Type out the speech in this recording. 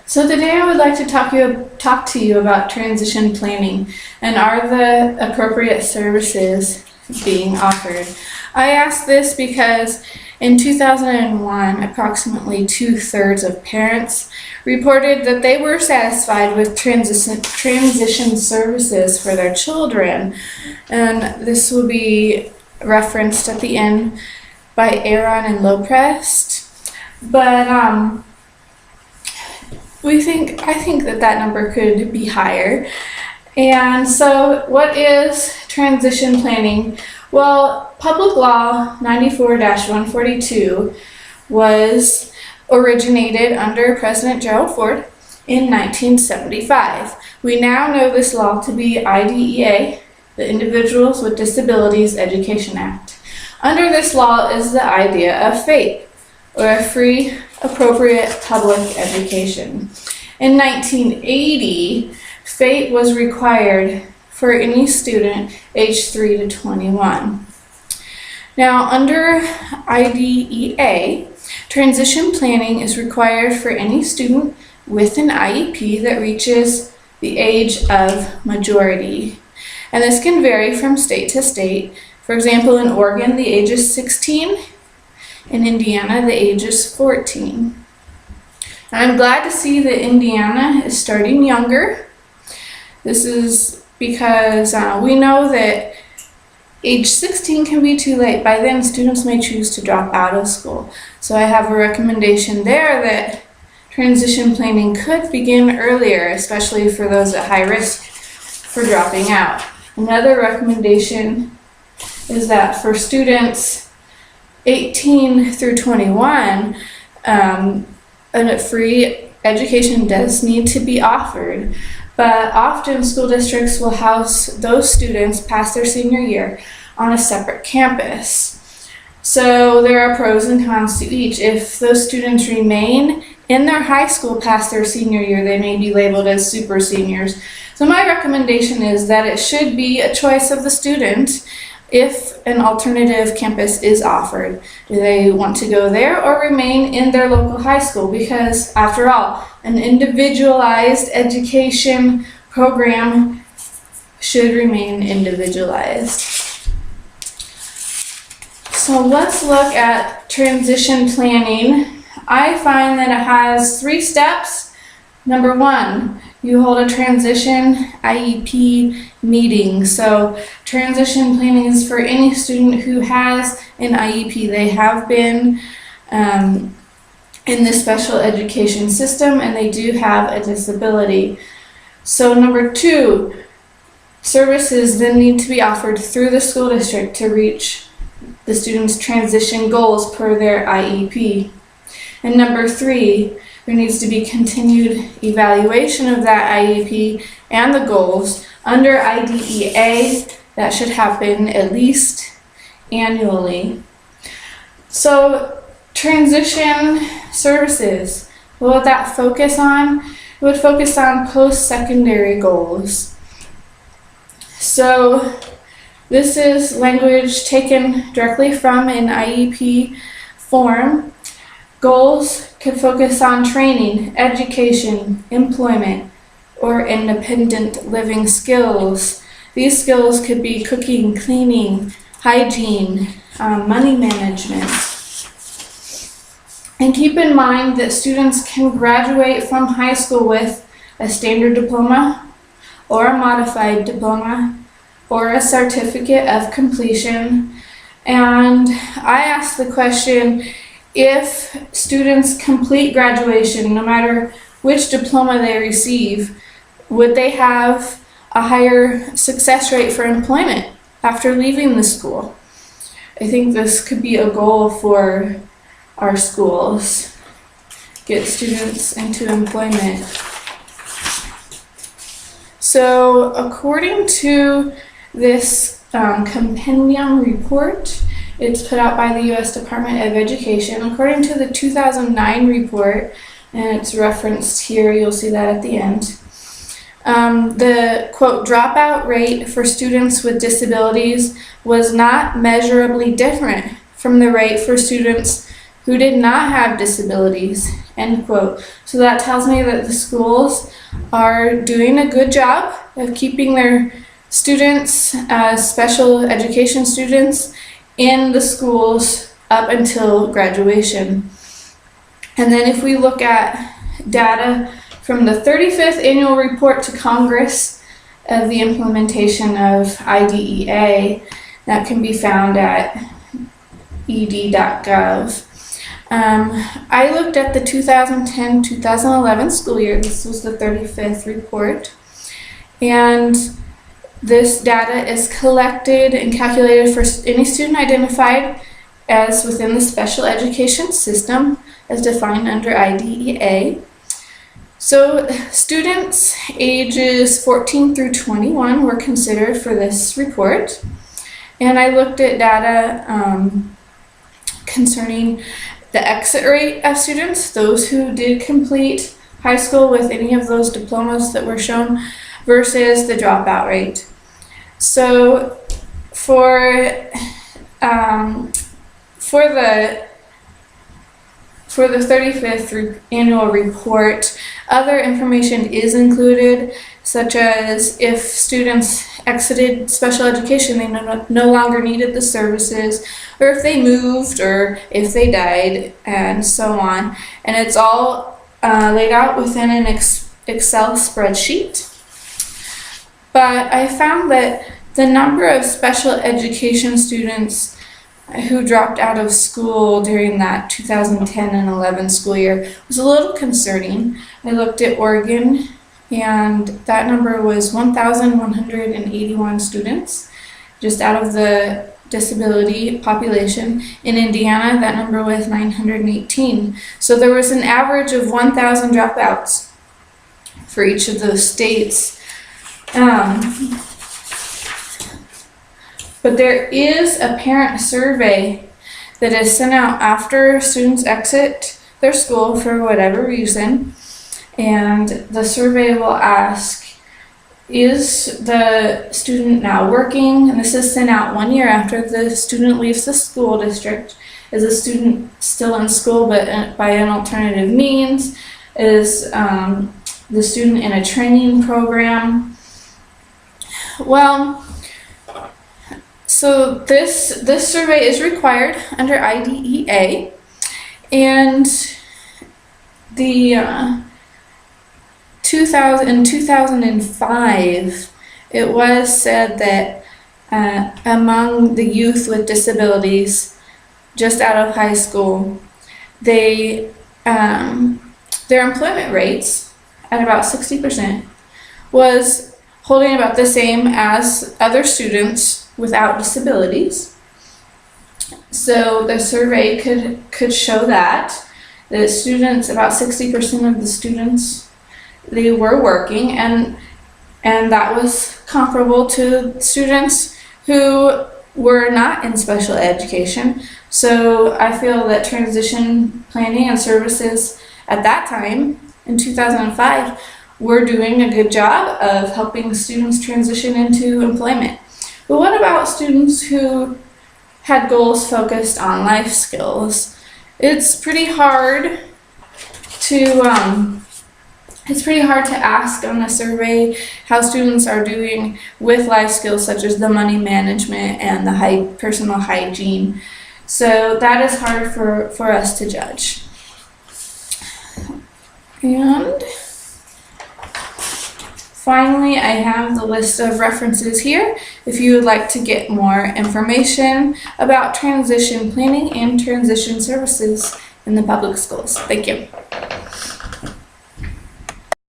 So today I would like to talk to you about transition planning and are the appropriate services being offered. I ask this because in 2001, approximately 2/3 of parents reported that they were satisfied with transition services for their children, and this will be referenced at the end by Aaron and Loprest. But I think that number could be higher. And so what is transition planning? Well, Public Law 94-142 was originated under President Gerald Ford in 1975. We now know this law to be IDEA, the Individuals with Disabilities Education Act. Under this law is the idea of FAPE, or a free, appropriate public education. In 1980, FAPE was required for any student aged 3 to 21. Now, under IDEA, transition planning is required for any student with an IEP that reaches the age of majority. And this can vary from state to state. For example, in Oregon, the age is 16. In Indiana, the age is 14. And I'm glad to see that Indiana is starting younger. This is because we know that age 16 can be too late. By then, students may choose to drop out of school. So I have a recommendation there that transition planning could begin earlier, especially for those at high risk for dropping out. Another recommendation is that for students 18 through 21, a free education does need to be offered, but often school districts will house those students past their senior year on a separate campus. So there are pros and cons to each. If those students remain in their high school past their senior year, they may be labeled as super seniors. So my recommendation is that it should be a choice of the student if an alternative campus is offered. Do they want to go there or remain in their local high school? Because after all, an individualized education program should remain individualized. So let's look at transition planning. I find that it has 3 steps. Number 1, you hold a transition IEP meeting. So transition planning is for any student who has an IEP. They have been in the special education system and they do have a disability. So number 2, services then need to be offered through the school district to reach the student's transition goals per their IEP. And number 3, there needs to be continued evaluation of that IEP and the goals under IDEA. That should happen at least annually. So transition services, what would that focus on? It would focus on post-secondary goals. So this is language taken directly from an IEP form. Goals could focus on training, education, employment, or independent living skills. These skills could be cooking, cleaning, hygiene, money management. And keep in mind that students can graduate from high school with a standard diploma or a modified diploma or a certificate of completion. And I ask the question, if students complete graduation, no matter which diploma they receive, would they have a higher success rate for employment after leaving the school? I think this could be a goal for our schools. Get students into employment. So according to this compendium report, it's put out by the U.S. Department of Education. According to the 2009 report, and it's referenced here, you'll see that at the end, the quote dropout rate for students with disabilities was not measurably different from the rate for students who did not have disabilities end quote. So that tells me that the schools are doing a good job of keeping their students, special education students, in the schools up until graduation. And then if we look at data from the 35th annual report to Congress of the implementation of IDEA, that can be found at ed.gov. I looked at the 2010-2011 school year. This was the 35th report. And this data is collected and calculated for any student identified as within the special education system as defined under IDEA. So students ages 14 through 21 were considered for this report. And I looked at data concerning the exit rate of students, those who did complete high school with any of those diplomas that were shown, versus the dropout rate. So for the 35th annual report, other information is included, such as if students exited special education, they no longer needed the services, or if they moved, or if they died, and so on. And it's all laid out within an Excel spreadsheet. But I found that the number of special education students who dropped out of school during that 2010 and 11 school year was a little concerning. I looked at Oregon, and that number was 1,181 students, just out of the disability population. In Indiana, that number was 918. So there was an average of 1,000 dropouts for each of those states. But there is a parent survey that is sent out after students exit their school for whatever reason. And the survey will ask, is the student now working? And this is sent out 1 year after the student leaves the school district. Is the student still in school but by an alternative means? Is the student in a training program? Well, so this survey is required under IDEA, and the in 2005, it was said that among the youth with disabilities just out of high school, their employment rates at about 60% was holding about the same as other students without disabilities. So the survey could show that students, about 60% of the students, they were working, and that was comparable to students who were not in special education. So I feel that transition planning and services at that time, in 2005, were doing a good job of helping students transition into employment. But what about students who had goals focused on life skills? It's pretty hard to ask on a survey how students are doing with life skills such as the money management and the personal hygiene. So that is hard for us to judge. And finally, I have the list of references here if you would like to get more information about transition planning and transition services in the public schools. Thank you.